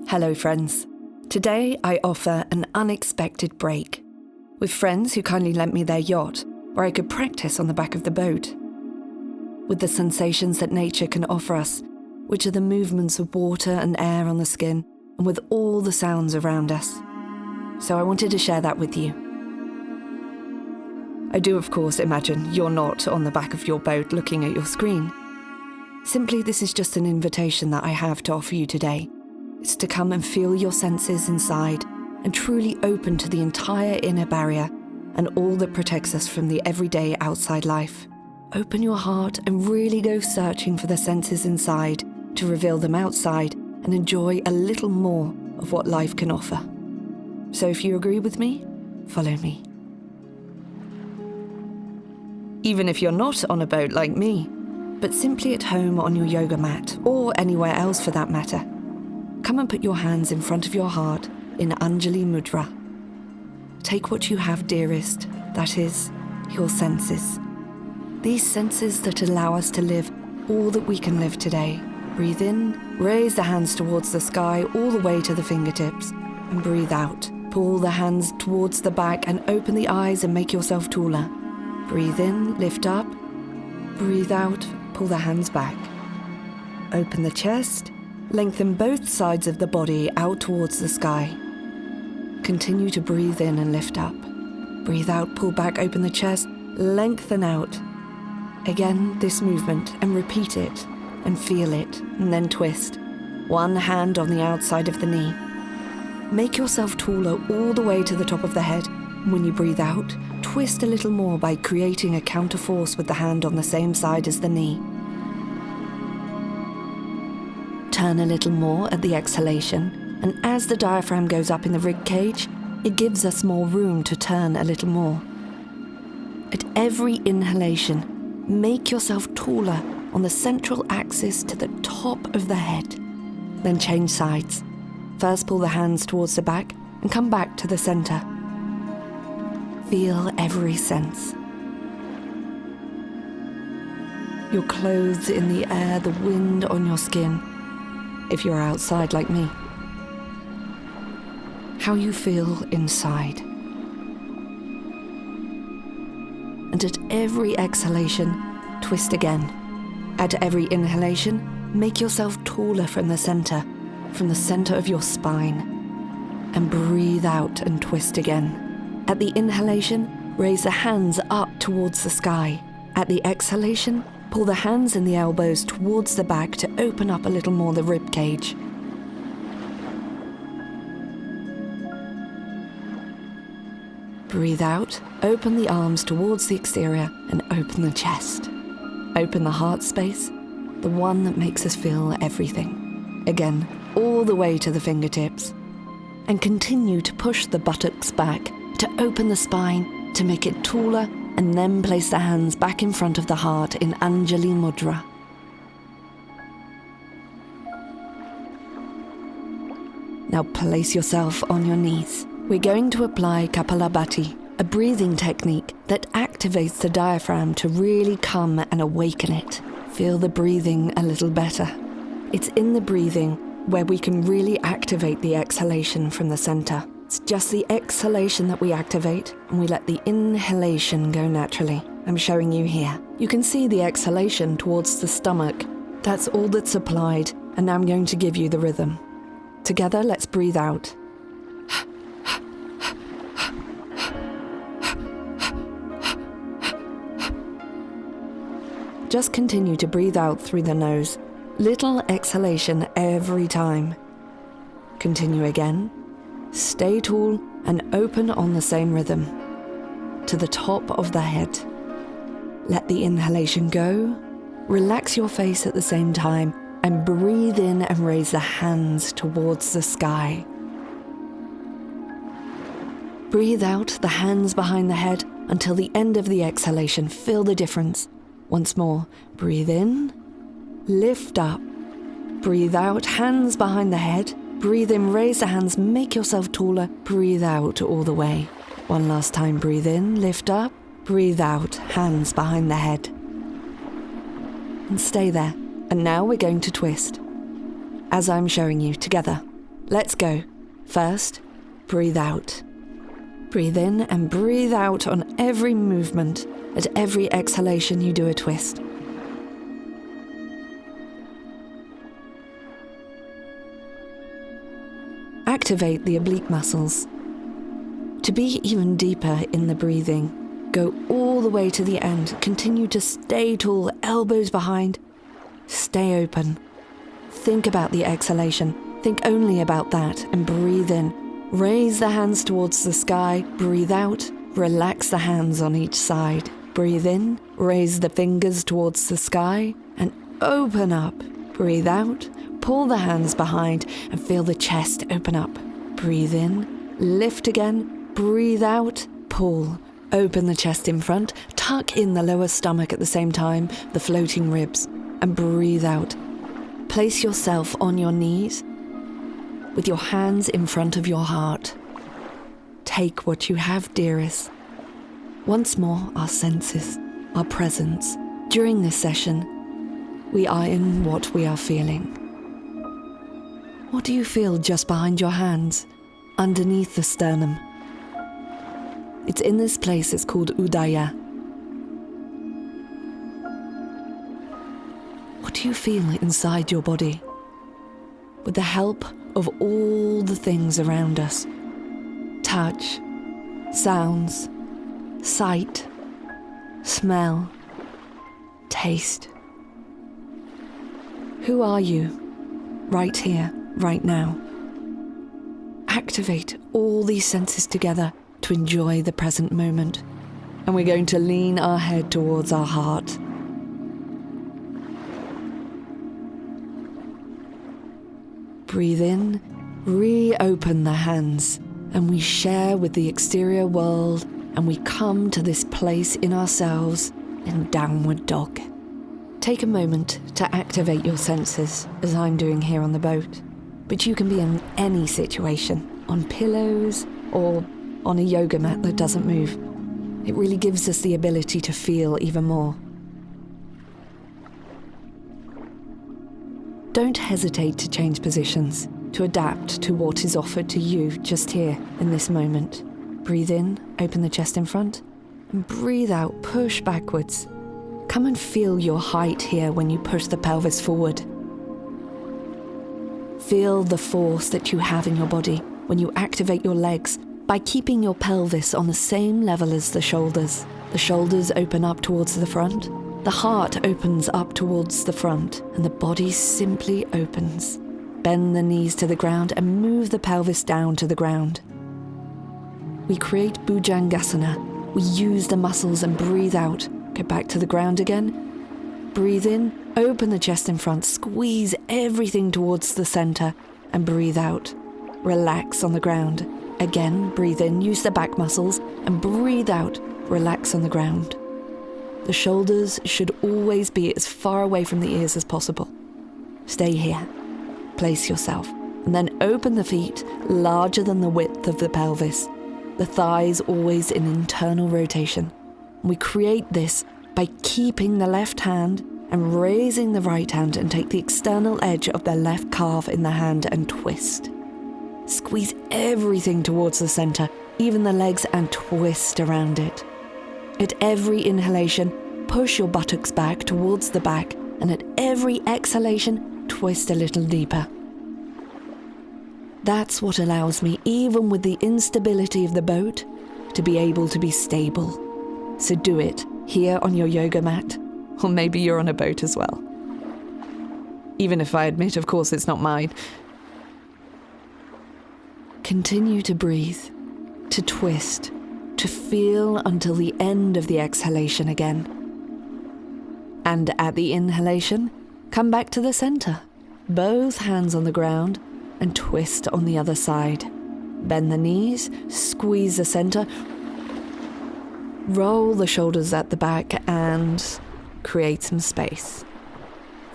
Hello friends. Today I offer an unexpected break with friends who kindly lent me their yacht where I could practice on the back of the boat. With the sensations that nature can offer us, which are the movements of water and air on the skin, and with all the sounds around us. So I wanted to share that with you. I do of course imagine you're not on the back of your boat looking at your screen. Simply this is just an invitation that I have to offer you today. It's to come and feel your senses inside and truly open to the entire inner barrier and all that protects us from the everyday outside life. Open your heart and really go searching for the senses inside to reveal them outside and enjoy a little more of what life can offer. So if you agree with me, follow me. Even if you're not on a boat like me, but simply at home on your yoga mat or anywhere else for that matter, come and put your hands in front of your heart in Anjali Mudra. Take what you have dearest, that is, your senses. These senses that allow us to live all that we can live today. Breathe in, raise the hands towards the sky all the way to the fingertips, and breathe out. Pull the hands towards the back and open the eyes and make yourself taller. Breathe in, lift up. Breathe out, pull the hands back. Open the chest. Lengthen both sides of the body out towards the sky. Continue to breathe in and lift up. Breathe out, pull back, open the chest, lengthen out. Again, this movement, and repeat it, and feel it, and then twist. One hand on the outside of the knee. Make yourself taller all the way to the top of the head. When you breathe out, twist a little more by creating a counter force with the hand on the same side as the knee. Turn a little more at the exhalation, and as the diaphragm goes up in the rib cage, it gives us more room to turn a little more. At every inhalation, make yourself taller on the central axis to the top of the head. Then change sides. First pull the hands towards the back and come back to the center. Feel every sense. Your clothes in the air, the wind on your skin, if you're outside like me. How you feel inside. And at every exhalation, twist again. At every inhalation, make yourself taller from the center of your spine. And breathe out and twist again. At the inhalation, raise the hands up towards the sky. At the exhalation, pull the hands and the elbows towards the back to open up a little more the rib cage. Breathe out, open the arms towards the exterior and open the chest. Open the heart space, the one that makes us feel everything. Again, all the way to the fingertips. And continue to push the buttocks back to open the spine, to make it taller, and then place the hands back in front of the heart in Anjali Mudra. Now place yourself on your knees. We're going to apply Kapalabhati, a breathing technique that activates the diaphragm to really come and awaken it. Feel the breathing a little better. It's in the breathing where we can really activate the exhalation from the center. It's just the exhalation that we activate, and we let the inhalation go naturally. I'm showing you here. You can see the exhalation towards the stomach. That's all that's applied, and now I'm going to give you the rhythm. Together, let's breathe out. Just continue to breathe out through the nose. Little exhalation every time. Continue again. Stay tall and open on the same rhythm. To the top of the head. Let the inhalation go. Relax your face at the same time and breathe in and raise the hands towards the sky. Breathe out the hands behind the head until the end of the exhalation. Feel the difference. Once more, breathe in, lift up, breathe out, hands behind the head. Breathe in, raise the hands, make yourself taller. Breathe out all the way. One last time, breathe in, lift up, breathe out, hands behind the head. And stay there. And now we're going to twist. As I'm showing you, together. Let's go. First, breathe out. Breathe in and breathe out on every movement. At every exhalation, you do a twist. Activate the oblique muscles. To be even deeper in the breathing, go all the way to the end. Continue to stay tall, elbows behind. Stay open. Think about the exhalation. Think only about that and breathe in. Raise the hands towards the sky. Breathe out. Relax the hands on each side. Breathe in. Raise the fingers towards the sky and open up. Breathe out. Pull the hands behind and feel the chest open up. Breathe in. Lift again. Breathe out. Pull. Open the chest in front. Tuck in the lower stomach at the same time, the floating ribs. And breathe out. Place yourself on your knees with your hands in front of your heart. Take what you have, dearest. Once more, our senses, our presence. During this session, we are in what we are feeling. What do you feel just behind your hands, underneath the sternum? It's in this place, it's called Udaya. What do you feel inside your body? With the help of all the things around us, touch, sounds, sight, smell, taste. Who are you, right here, right now? Activate all these senses together to enjoy the present moment. And we're going to lean our head towards our heart. Breathe in, reopen the hands, and we share with the exterior world, and we come to this place in ourselves in downward dog. Take a moment to activate your senses, as I'm doing here on the boat. But you can be in any situation, on pillows or on a yoga mat that doesn't move. It really gives us the ability to feel even more. Don't hesitate to change positions, to adapt to what is offered to you just here in this moment. Breathe in, open the chest in front, and breathe out, push backwards. Come and feel your height here when you push the pelvis forward. Feel the force that you have in your body when you activate your legs by keeping your pelvis on the same level as the shoulders. The shoulders open up towards the front. The heart opens up towards the front, and the body simply opens. Bend the knees to the ground and move the pelvis down to the ground. We create Bhujangasana. We use the muscles and breathe out. Go back to the ground again. Breathe in, open the chest in front, squeeze everything towards the center, and breathe out. Relax on the ground. Again, breathe in, use the back muscles, and breathe out. Relax on the ground. The shoulders should always be as far away from the ears as possible. Stay here. Place yourself, and then open the feet larger than the width of the pelvis. The thighs always in internal rotation. We create this by keeping the left hand and raising the right hand, and take the external edge of the left calf in the hand and twist. Squeeze everything towards the center, even the legs, and twist around it. At every inhalation, push your buttocks back towards the back, and at every exhalation, twist a little deeper. That's what allows me, even with the instability of the boat, to be able to be stable. So do it here on your yoga mat, or maybe you're on a boat as well. Even if I admit, of course, it's not mine. Continue to breathe, to twist, to feel until the end of the exhalation again. And at the inhalation, come back to the center, both hands on the ground, and twist on the other side. Bend the knees, squeeze the center, roll the shoulders at the back, and create some space.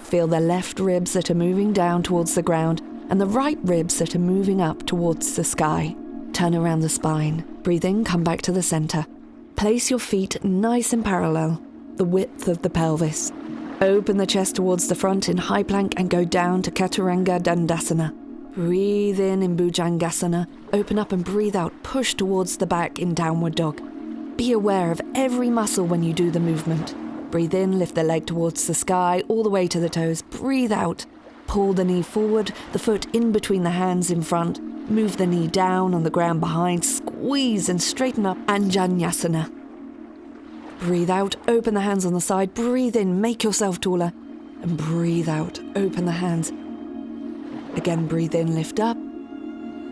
Feel the left ribs that are moving down towards the ground, and the right ribs that are moving up towards the sky. Turn around the spine. Breathe in, come back to the center. Place your feet nice and parallel, the width of the pelvis. Open the chest towards the front in high plank and go down to Chaturanga Dandasana. Breathe in Bhujangasana. Open up and breathe out. Push towards the back in downward dog. Be aware of every muscle when you do the movement. Breathe in, lift the leg towards the sky, all the way to the toes. Breathe out. Pull the knee forward, the foot in between the hands in front. Move the knee down on the ground behind. Squeeze and straighten up Anjaneyasana. Breathe out, open the hands on the side. Breathe in, make yourself taller. And breathe out, open the hands. Again, breathe in, lift up.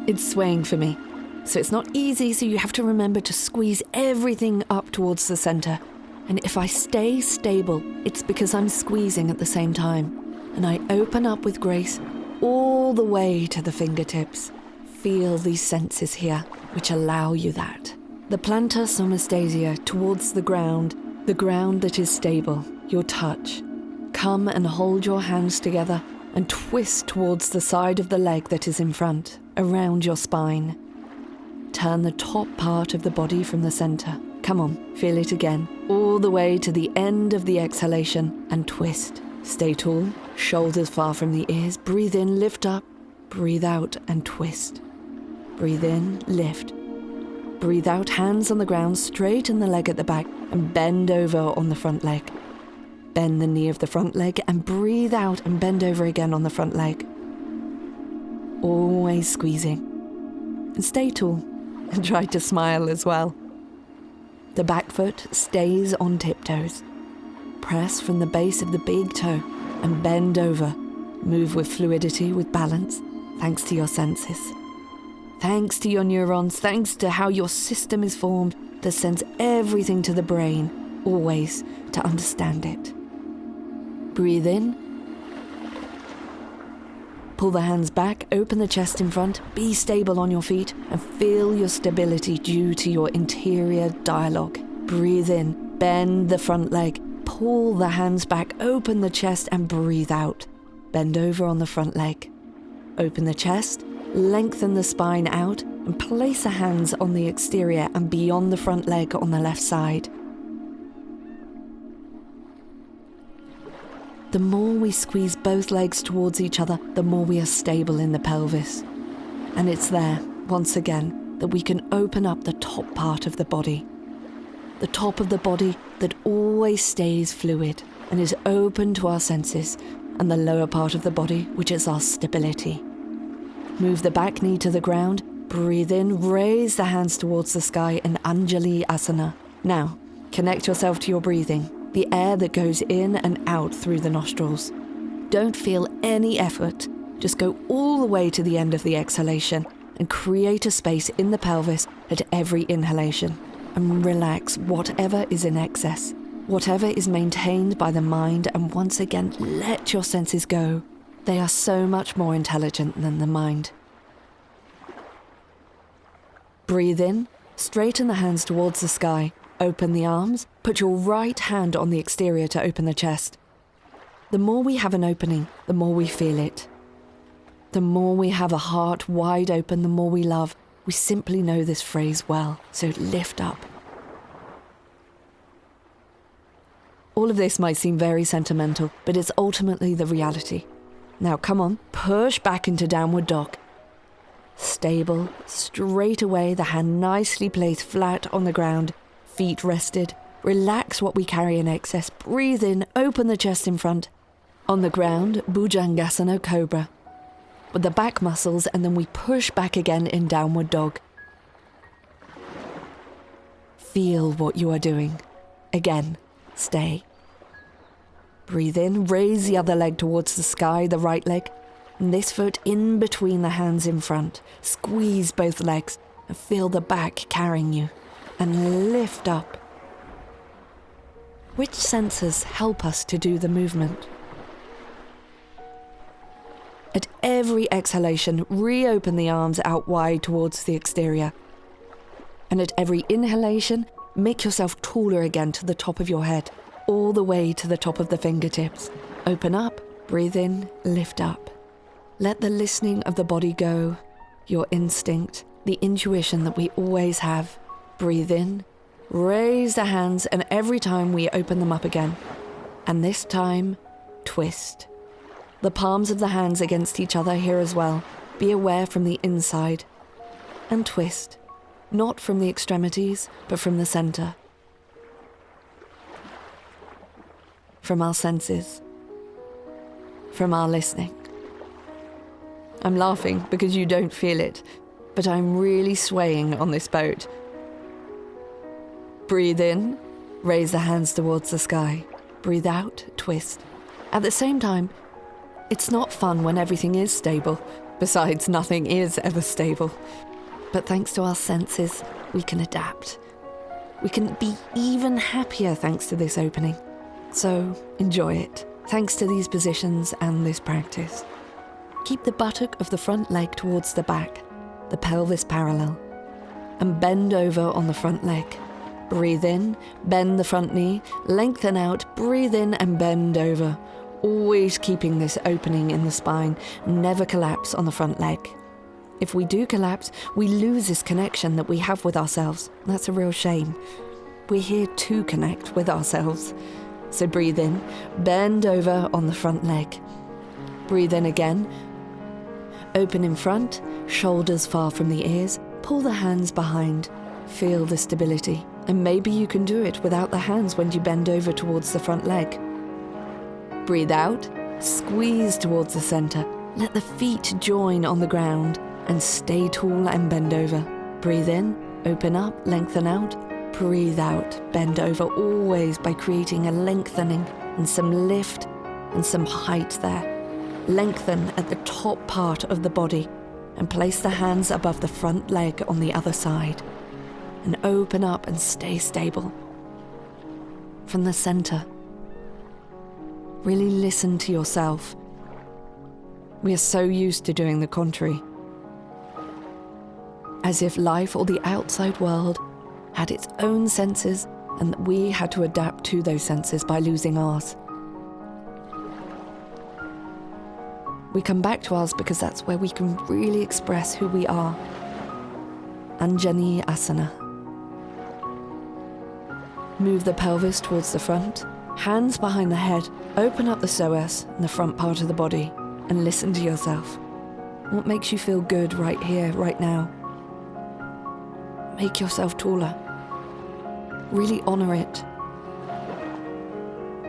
It's swaying for me, so it's not easy, so you have to remember to squeeze everything up towards the center. And if I stay stable, it's because I'm squeezing at the same time. And I open up with grace all the way to the fingertips. Feel these senses here, which allow you that. The plantar somastasia towards the ground that is stable, your touch. Come and hold your hands together and twist towards the side of the leg that is in front, around your spine. Turn the top part of the body from the center. Come on, feel it again, all the way to the end of the exhalation and twist. Stay tall, shoulders far from the ears. Breathe in, lift up. Breathe out and twist. Breathe in, lift. Breathe out, hands on the ground, straighten the leg at the back and bend over on the front leg. Bend the knee of the front leg and breathe out and bend over again on the front leg. Always squeezing. And stay tall and try to smile as well. The back foot stays on tiptoes. Press from the base of the big toe and bend over. Move with fluidity, with balance, thanks to your senses. Thanks to your neurons, thanks to how your system is formed that sends everything to the brain, always to understand it. Breathe in. Pull the hands back, open the chest in front, be stable on your feet, and feel your stability due to your interior dialogue. Breathe in, bend the front leg, pull the hands back, open the chest, and breathe out. Bend over on the front leg. Open the chest, lengthen the spine out, and place the hands on the exterior and beyond the front leg on the left side. The more we squeeze both legs towards each other, the more we are stable in the pelvis. And it's there, once again, that we can open up the top part of the body. The top of the body that always stays fluid and is open to our senses, and the lower part of the body, which is our stability. Move the back knee to the ground, breathe in, raise the hands towards the sky in Anjali Asana. Now, connect yourself to your breathing. The air that goes in and out through the nostrils. Don't feel any effort. Just go all the way to the end of the exhalation and create a space in the pelvis at every inhalation. And relax whatever is in excess, whatever is maintained by the mind, and once again, let your senses go. They are so much more intelligent than the mind. Breathe in, straighten the hands towards the sky. Open the arms, put your right hand on the exterior to open the chest. The more we have an opening, the more we feel it. The more we have a heart wide open, the more we love. We simply know this phrase well, so lift up. All of this might seem very sentimental, but it's ultimately the reality. Now come on, push back into downward dog. Stable, straight away, the hand nicely placed flat on the ground. Feet rested. Relax what we carry in excess. Breathe in, open the chest in front. On the ground, Bhujangasana Cobra. With the back muscles, and then we push back again in downward dog. Feel what you are doing. Again, stay. Breathe in, raise the other leg towards the sky, the right leg. And this foot in between the hands in front. Squeeze both legs and feel the back carrying you. And lift up. Which senses help us to do the movement? At every exhalation, reopen the arms out wide towards the exterior. And at every inhalation, make yourself taller again to the top of your head, all the way to the top of the fingertips. Open up, breathe in, lift up. Let the listening of the body go, your instinct, the intuition that we always have. Breathe in, raise the hands, and every time we open them up again. And this time, twist. The palms of the hands against each other here as well. Be aware from the inside. And twist, not from the extremities, but from the center. From our senses. From our listening. I'm laughing because you don't feel it, but I'm really swaying on this boat. Breathe in, raise the hands towards the sky. Breathe out, twist. At the same time, it's not fun when everything is stable. Besides, nothing is ever stable. But thanks to our senses, we can adapt. We can be even happier thanks to this opening. So enjoy it, thanks to these positions and this practice. Keep the buttock of the front leg towards the back, the pelvis parallel, and bend over on the front leg. Breathe in, bend the front knee, lengthen out, breathe in and bend over. Always keeping this opening in the spine, never collapse on the front leg. If we do collapse, we lose this connection that we have with ourselves. That's a real shame. We're here to connect with ourselves. So breathe in, bend over on the front leg. Breathe in again. Open in front, shoulders far from the ears, pull the hands behind. Feel the stability. And maybe you can do it without the hands when you bend over towards the front leg. Breathe out, squeeze towards the center. Let the feet join on the ground and stay tall and bend over. Breathe in, open up, lengthen out. Breathe out, bend over, always by creating a lengthening and some lift and some height there. Lengthen at the top part of the body and place the hands above the front leg on the other side. And open up and stay stable. From the center, really listen to yourself. We are so used to doing the contrary. As if life or the outside world had its own senses and that we had to adapt to those senses by losing ours. We come back to ours because that's where we can really express who we are. Anjani Asana. Move the pelvis towards the front, hands behind the head, open up the psoas and the front part of the body, and listen to yourself. What makes you feel good right here, right now? Make yourself taller. Really honor it.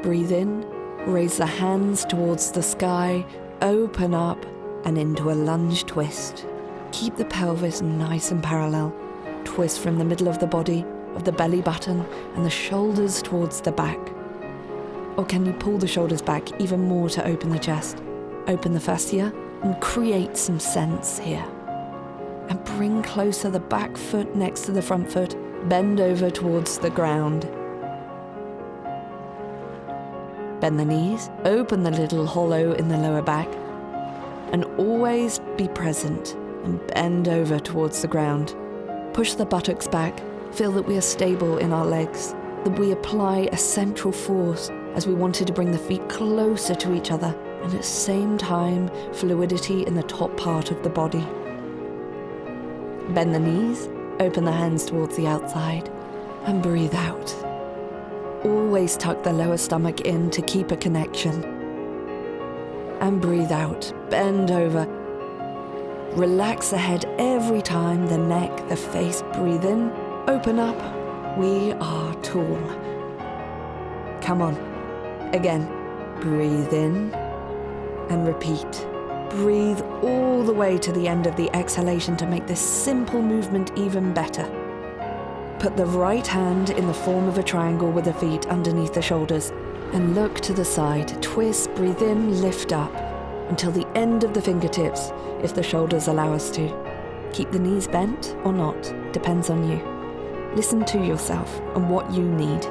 Breathe in, raise the hands towards the sky, open up and into a lunge twist. Keep the pelvis nice and parallel. Twist from the middle of the body, of the belly button and the shoulders towards the back. Or can you pull the shoulders back even more to open the chest? Open the fascia and create some sense here. And bring closer the back foot next to the front foot. Bend over towards the ground. Bend the knees, open the little hollow in the lower back, and always be present and bend over towards the ground. Push the buttocks back. Feel that we are stable in our legs, that we apply a central force as we wanted to bring the feet closer to each other, and at the same time, fluidity in the top part of the body. Bend the knees, open the hands towards the outside, and breathe out. Always tuck the lower stomach in to keep a connection. And breathe out, bend over. Relax the head every time, the neck, the face, breathe in. Open up, we are tall. Come on, again, breathe in and repeat. Breathe all the way to the end of the exhalation to make this simple movement even better. Put the right hand in the form of a triangle with the feet underneath the shoulders and look to the side. Twist, breathe in, lift up until the end of the fingertips if the shoulders allow us to. Keep the knees bent or not, depends on you. Listen to yourself and what you need.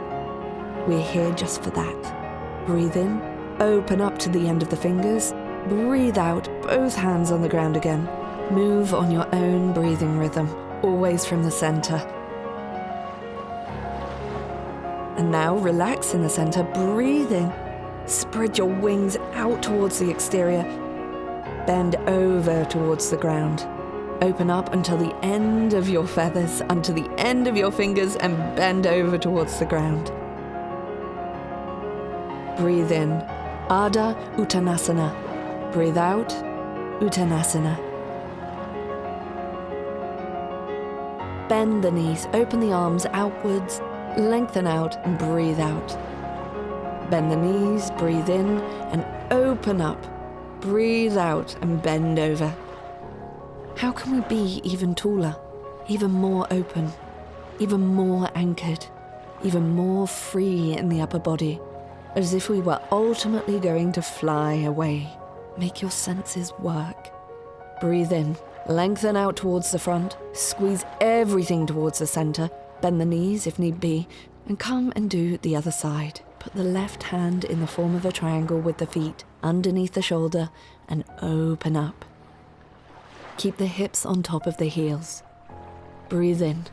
We're here just for that. Breathe in, open up to the end of the fingers. Breathe out, both hands on the ground again. Move on your own breathing rhythm, always from the center. And now relax in the center, breathe in. Spread your wings out towards the exterior. Bend over towards the ground. Open up until the end of your feathers, until the end of your fingers, and bend over towards the ground. Breathe in, Ardha Uttanasana. Breathe out, Uttanasana. Bend the knees, open the arms outwards, lengthen out and breathe out. Bend the knees, breathe in and open up. Breathe out and bend over. How can we be even taller, even more open, even more anchored, even more free in the upper body, as if we were ultimately going to fly away? Make your senses work. Breathe in, lengthen out towards the front, squeeze everything towards the center, bend the knees if need be, and come and do the other side. Put the left hand in the form of a triangle with the feet underneath the shoulder and open up. Keep the hips on top of the heels. Breathe in.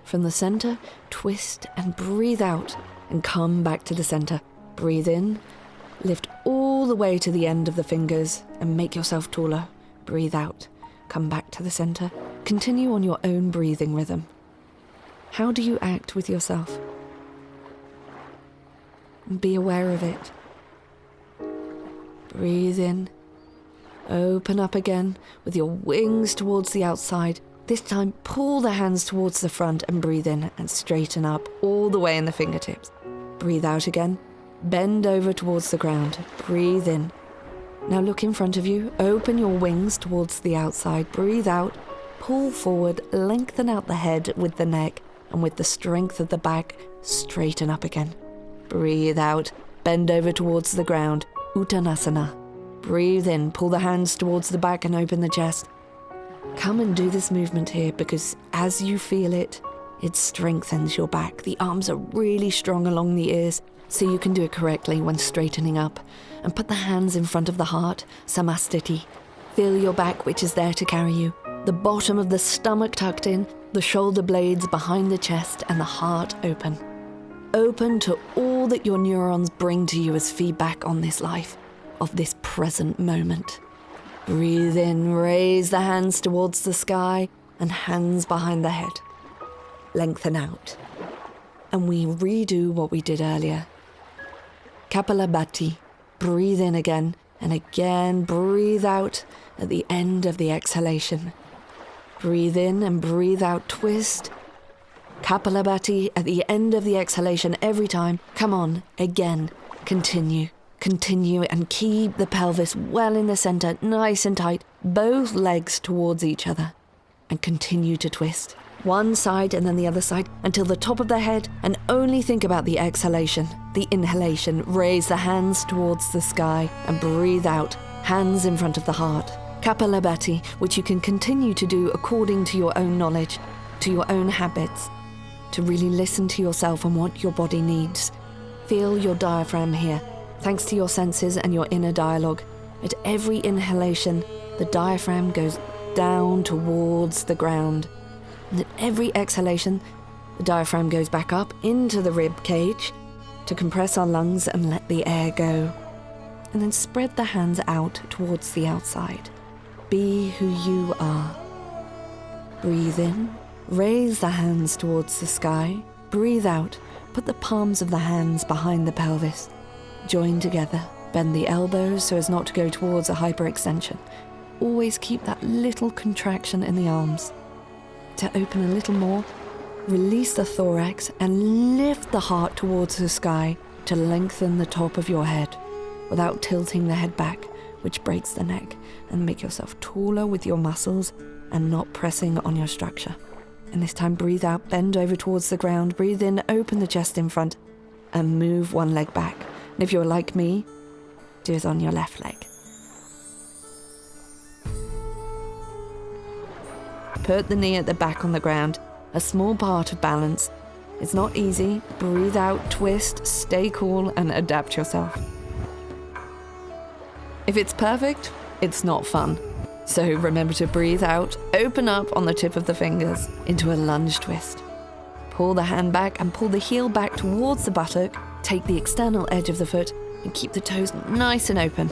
From the center, twist and breathe out and come back to the center. Breathe in, lift all the way to the end of the fingers and make yourself taller. Breathe out, come back to the center. Continue on your own breathing rhythm. How do you act with yourself? Be aware of it. Breathe in. Open up again with your wings towards the outside. This time, pull the hands towards the front and breathe in and straighten up all the way in the fingertips. Breathe out again. Bend over towards the ground. Breathe in. Now look in front of you. Open your wings towards the outside. Breathe out. Pull forward. Lengthen out the head with the neck, and with the strength of the back, straighten up again. Breathe out. Bend over towards the ground. Uttanasana. Breathe in. Pull the hands towards the back and open the chest. Come and do this movement here because as you feel it, it strengthens your back. The arms are really strong along the ears, so you can do it correctly when straightening up. And put the hands in front of the heart, samastiti. Feel your back, which is there to carry you. The bottom of the stomach tucked in, the shoulder blades behind the chest, and the heart open. Open to all that your neurons bring to you as feedback on this life, of this present moment. Breathe in, raise the hands towards the sky and hands behind the head. Lengthen out. And we redo what we did earlier. Kapalabhati. Breathe in again and again breathe out at the end of the exhalation. Breathe in and breathe out, twist. Kapalabhati at the end of the exhalation every time. Come on, again. Continue. Continue and keep the pelvis well in the center, nice and tight, both legs towards each other. And continue to twist. One side and then the other side until the top of the head, and only think about the exhalation, the inhalation. Raise the hands towards the sky and breathe out, hands in front of the heart. Kapalabhati, which you can continue to do according to your own knowledge, to your own habits, to really listen to yourself and what your body needs. Feel your diaphragm here. Thanks to your senses and your inner dialogue, at every inhalation, the diaphragm goes down towards the ground. And at every exhalation, the diaphragm goes back up into the rib cage to compress our lungs and let the air go. And then spread the hands out towards the outside. Be who you are. Breathe in, raise the hands towards the sky. Breathe out, put the palms of the hands behind the pelvis. Join together, bend the elbows so as not to go towards a hyperextension. Always keep that little contraction in the arms. To open a little more, release the thorax and lift the heart towards the sky to lengthen the top of your head without tilting the head back, which breaks the neck, and make yourself taller with your muscles and not pressing on your structure. And this time breathe out, bend over towards the ground, breathe in, open the chest in front, and move one leg back. And if you're like me, do it on your left leg. Put the knee at the back on the ground, a small part of balance. It's not easy. Breathe out, twist, stay cool, and adapt yourself. If it's perfect, it's not fun. So remember to breathe out, open up on the tip of the fingers into a lunge twist. Pull the hand back and pull the heel back towards the buttock. Take the external edge of the foot and keep the toes nice and open.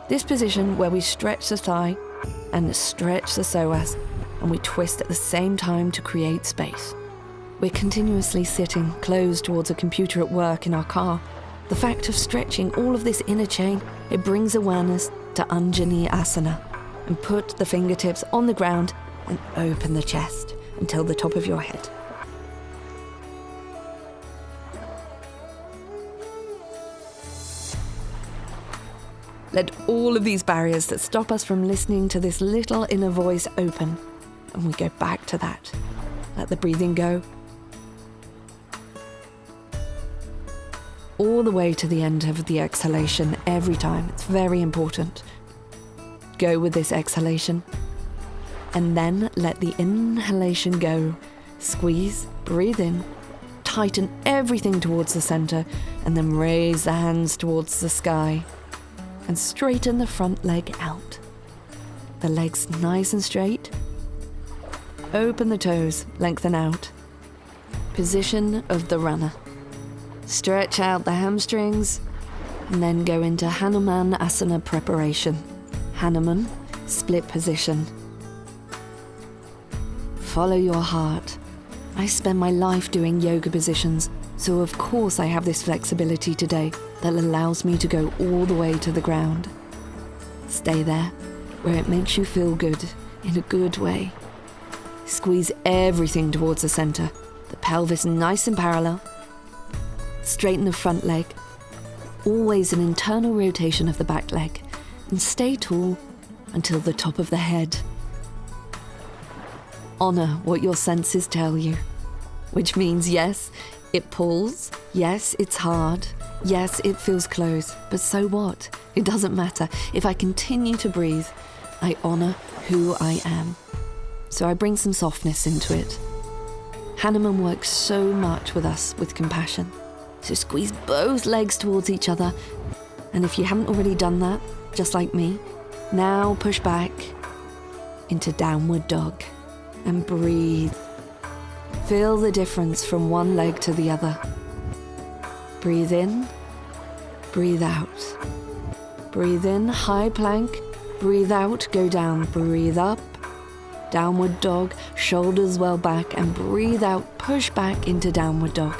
This position where we stretch the thigh and stretch the psoas, and we twist at the same time to create space. We're continuously sitting close towards a computer at work in our car. The fact of stretching all of this inner chain, it brings awareness to Anjani Asana, and put the fingertips on the ground and open the chest until the top of your head. Let all of these barriers that stop us from listening to this little inner voice open, and we go back to that. Let the breathing go. All the way to the end of the exhalation every time. It's very important. Go with this exhalation. And then let the inhalation go. Squeeze, breathe in, tighten everything towards the center, and then raise the hands towards the sky. And straighten the front leg out. The legs nice and straight. Open the toes, lengthen out. Position of the runner. Stretch out the hamstrings, and then go into Hanuman Asana preparation. Hanuman, split position. Follow your heart. I spend my life doing yoga positions, so of course I have this flexibility today that allows me to go all the way to the ground. Stay there, where it makes you feel good, in a good way. Squeeze everything towards the center, the pelvis nice and parallel. Straighten the front leg, always an internal rotation of the back leg, and stay tall until the top of the head. Honor what your senses tell you, which means yes, it pulls, yes, it's hard, yes, it feels close, but so what? It doesn't matter. If I continue to breathe, I honor who I am. So I bring some softness into it. Hanuman works so much with us with compassion. So squeeze both legs towards each other. And if you haven't already done that, just like me, now push back into downward dog and breathe. Feel the difference from one leg to the other. Breathe in, breathe out. Breathe in, high plank. Breathe out, go down. Breathe up, downward dog, shoulders well back, and breathe out, push back into downward dog.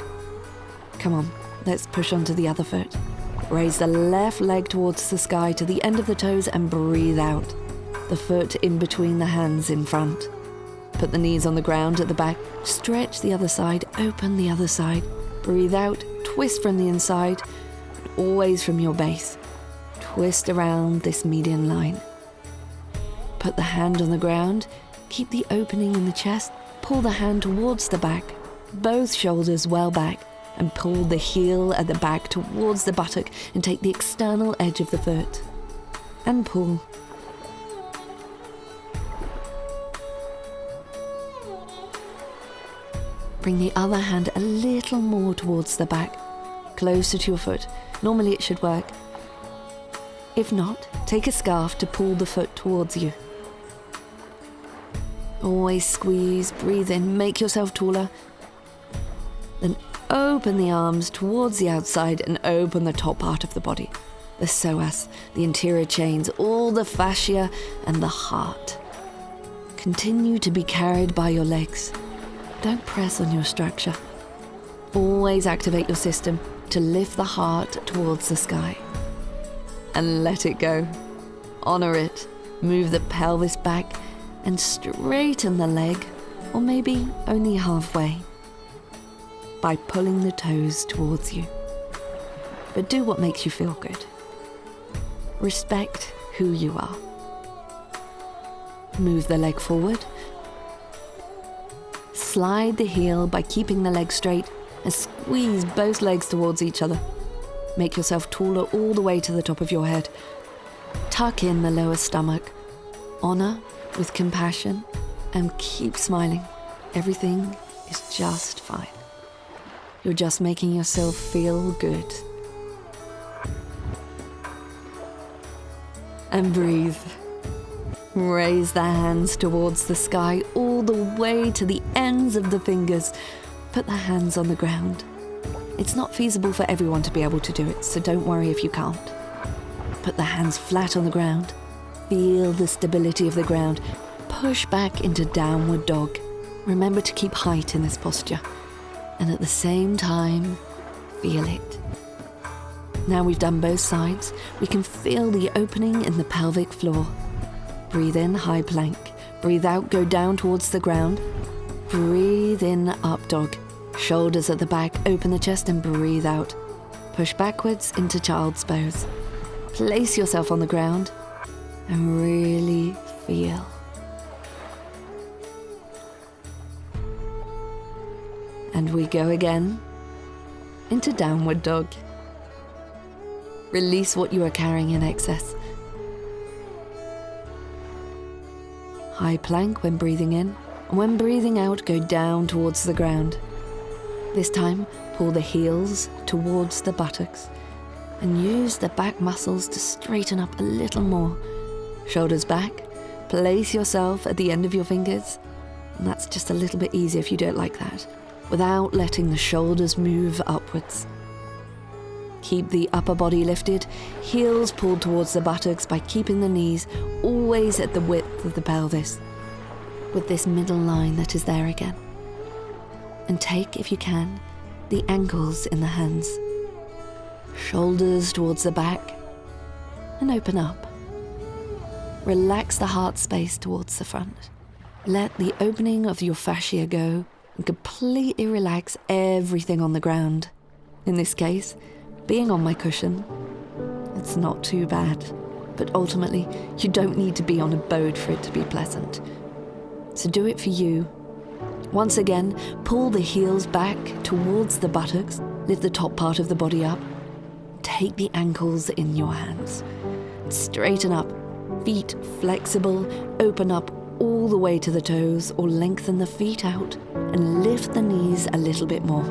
Come on, let's push onto the other foot. Raise the left leg towards the sky to the end of the toes and breathe out. The foot in between the hands in front. Put the knees on the ground at the back. Stretch the other side, open the other side. Breathe out, twist from the inside, always from your base. Twist around this median line. Put the hand on the ground, keep the opening in the chest, pull the hand towards the back, both shoulders well back, and pull the heel at the back towards the buttock and take the external edge of the foot. And pull. Bring the other hand a little more towards the back, closer to your foot. Normally it should work. If not, take a scarf to pull the foot towards you. Always squeeze, breathe in, make yourself taller. Then open the arms towards the outside and open the top part of the body. The psoas, the interior chains, all the fascia and the heart. Continue to be carried by your legs. Don't press on your structure. Always activate your system to lift the heart towards the sky. And let it go. Honor it. Move the pelvis back and straighten the leg, or maybe only halfway, by pulling the toes towards you. But do what makes you feel good. Respect who you are. Move the leg forward. Slide the heel by keeping the leg straight and squeeze both legs towards each other. Make yourself taller all the way to the top of your head. Tuck in the lower stomach. Honor with compassion and keep smiling. Everything is just fine. You're just making yourself feel good. And breathe. Raise the hands towards the sky all the way to the ends of the fingers. Put the hands on the ground. It's not feasible for everyone to be able to do it, so don't worry if you can't. Put the hands flat on the ground. Feel the stability of the ground. Push back into downward dog. Remember to keep height in this posture. And at the same time, feel it. Now we've done both sides, we can feel the opening in the pelvic floor. Breathe in, high plank. Breathe out, go down towards the ground. Breathe in, up dog. Shoulders at the back, open the chest and breathe out. Push backwards into child's pose. Place yourself on the ground and really feel. And we go again into downward dog. Release what you are carrying in excess. High plank when breathing in, and when breathing out, go down towards the ground. This time, pull the heels towards the buttocks and use the back muscles to straighten up a little more. Shoulders back, place yourself at the end of your fingers, and that's just a little bit easier if you don't like that, without letting the shoulders move upwards. Keep the upper body lifted, heels pulled towards the buttocks by keeping the knees always at the width of the pelvis, with this middle line that is there again. And take, if you can, the ankles in the hands. Shoulders towards the back, and open up. Relax the heart space towards the front. Let the opening of your fascia go and completely relax everything on the ground. In this case, being on my cushion, it's not too bad, but ultimately, you don't need to be on a boat for it to be pleasant. So do it for you. Once again, pull the heels back towards the buttocks, lift the top part of the body up. Take the ankles in your hands. Straighten up, feet flexible, open up all the way to the toes or lengthen the feet out and lift the knees a little bit more.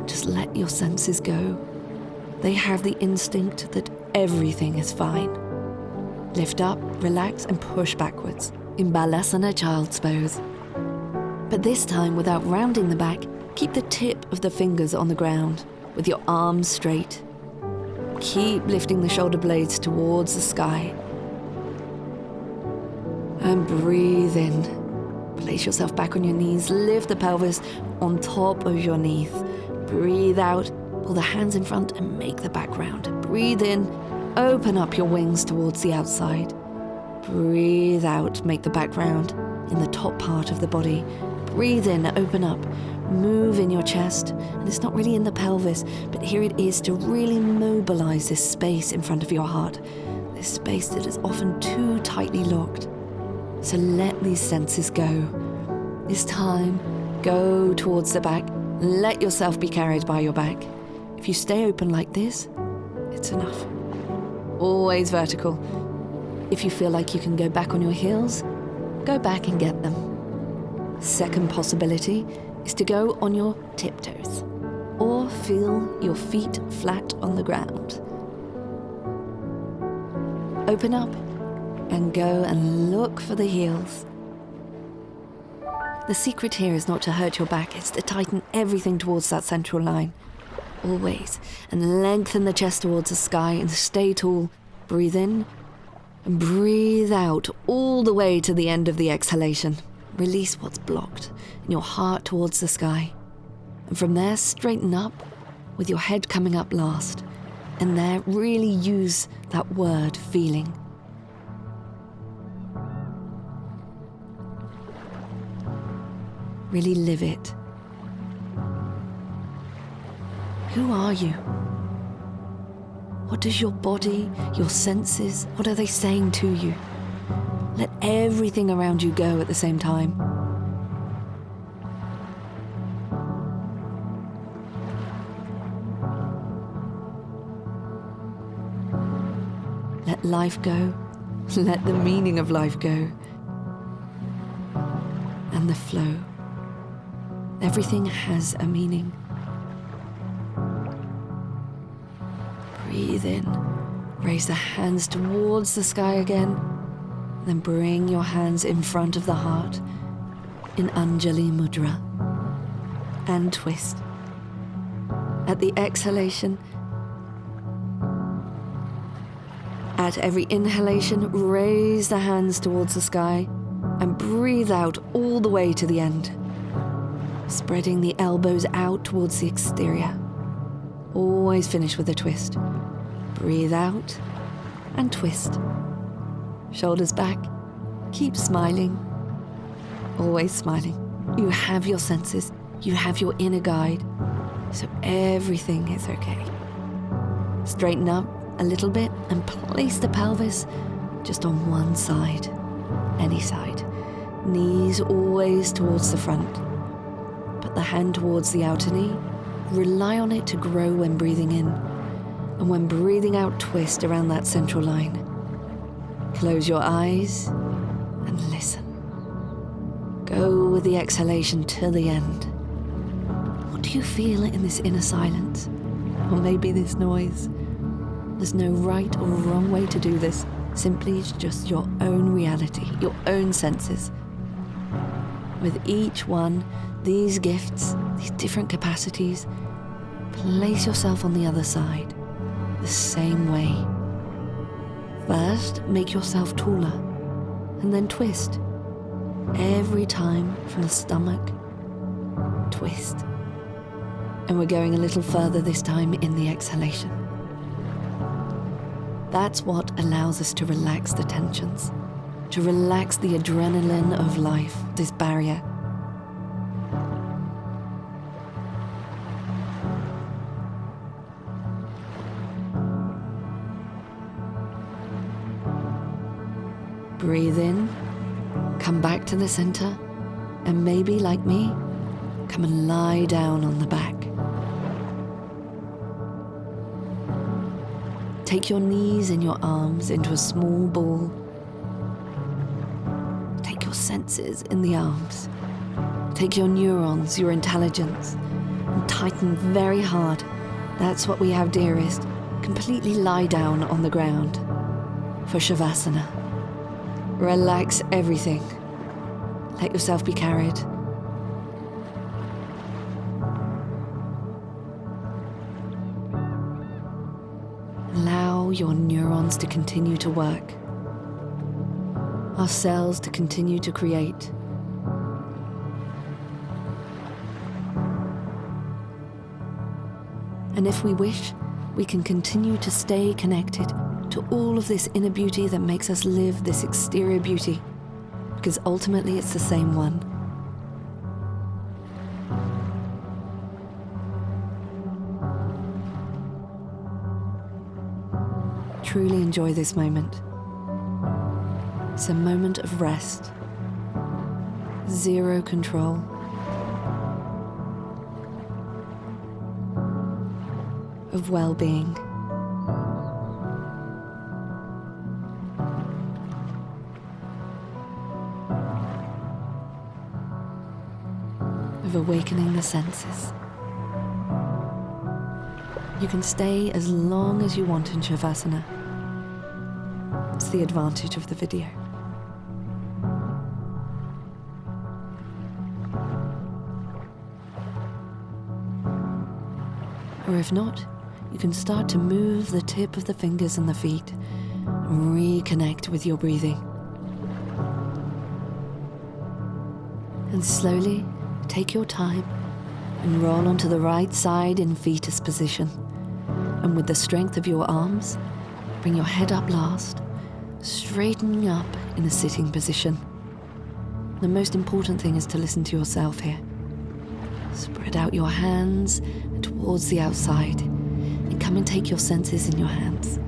Just let your senses go. They have the instinct that everything is fine. Lift up, relax and push backwards in Balasana Child's Pose. But this time, without rounding the back, keep the tip of the fingers on the ground with your arms straight. Keep lifting the shoulder blades towards the sky. And breathe in. Place yourself back on your knees, lift the pelvis on top of your knees. Breathe out, pull the hands in front and make the back round. Breathe in, open up your wings towards the outside. Breathe out, make the back round in the top part of the body. Breathe in, open up, move in your chest, and it's not really in the pelvis, but here it is to really mobilize this space in front of your heart, this space that is often too tightly locked. So let these senses go. This time, go towards the back, let yourself be carried by your back. If you stay open like this, it's enough. Always vertical. If you feel like you can go back on your heels, go back and get them. Second possibility is to go on your tiptoes or feel your feet flat on the ground. Open up and go and look for the heels. The secret here is not to hurt your back, it's to tighten everything towards that central line. Always. And lengthen the chest towards the sky and stay tall. Breathe in and breathe out all the way to the end of the exhalation. Release what's blocked and your heart towards the sky. And from there, straighten up with your head coming up last. And there, really use that word, feeling. Really live it. Who are you? What does your body, your senses, what are they saying to you? Let everything around you go at the same time. Let life go. Let the meaning of life go. And the flow. Everything has a meaning. Breathe in. Raise the hands towards the sky again. Then bring your hands in front of the heart in Anjali Mudra and twist. At the exhalation, at every inhalation, raise the hands towards the sky and breathe out all the way to the end, spreading the elbows out towards the exterior. Always finish with a twist. Breathe out and twist. Shoulders back, keep smiling, always smiling. You have your senses, you have your inner guide, so everything is okay. Straighten up a little bit and place the pelvis just on one side, any side. Knees always towards the front. Put the hand towards the outer knee. Rely on it to grow when breathing in. And when breathing out, twist around that central line. Close your eyes and listen. Go with the exhalation till the end. What do you feel in this inner silence? Or maybe this noise? There's no right or wrong way to do this. Simply just your own reality, your own senses. With each one, these gifts, these different capacities, place yourself on the other side, the same way. First, make yourself taller, and then twist. Every time from the stomach, twist. And we're going a little further this time in the exhalation. That's what allows us to relax the tensions, to relax the adrenaline of life, this barrier. Breathe in, come back to the center, and maybe, like me, come and lie down on the back. Take your knees and your arms into a small ball. Take your senses in the arms. Take your neurons, your intelligence, and tighten very hard. That's what we have dearest. Completely lie down on the ground for Shavasana. Relax everything. Let yourself be carried. Allow your neurons to continue to work. Our cells to continue to create. And if we wish, we can continue to stay connected to all of this inner beauty that makes us live this exterior beauty, because ultimately it's the same one. Truly enjoy this moment. It's a moment of rest, zero control, of well-being. Of awakening the senses. You can stay as long as you want in Shavasana. It's the advantage of the video. Or if not, you can start to move the tip of the fingers and the feet and reconnect with your breathing. And slowly take your time and roll onto the right side in fetus position. And with the strength of your arms, bring your head up last, straightening up in a sitting position. The most important thing is to listen to yourself here. Spread out your hands towards the outside and come and take your senses in your hands.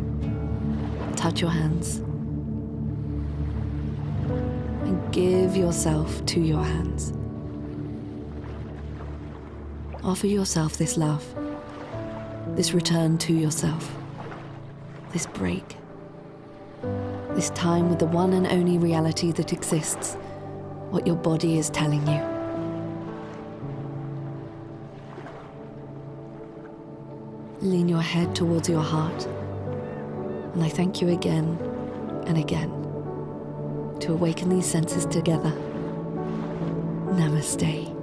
Touch your hands and give yourself to your hands. Offer yourself this love, this return to yourself, this break, this time with the one and only reality that exists, what your body is telling you. Lean your head towards your heart, and I thank you again and again to awaken these senses together. Namaste.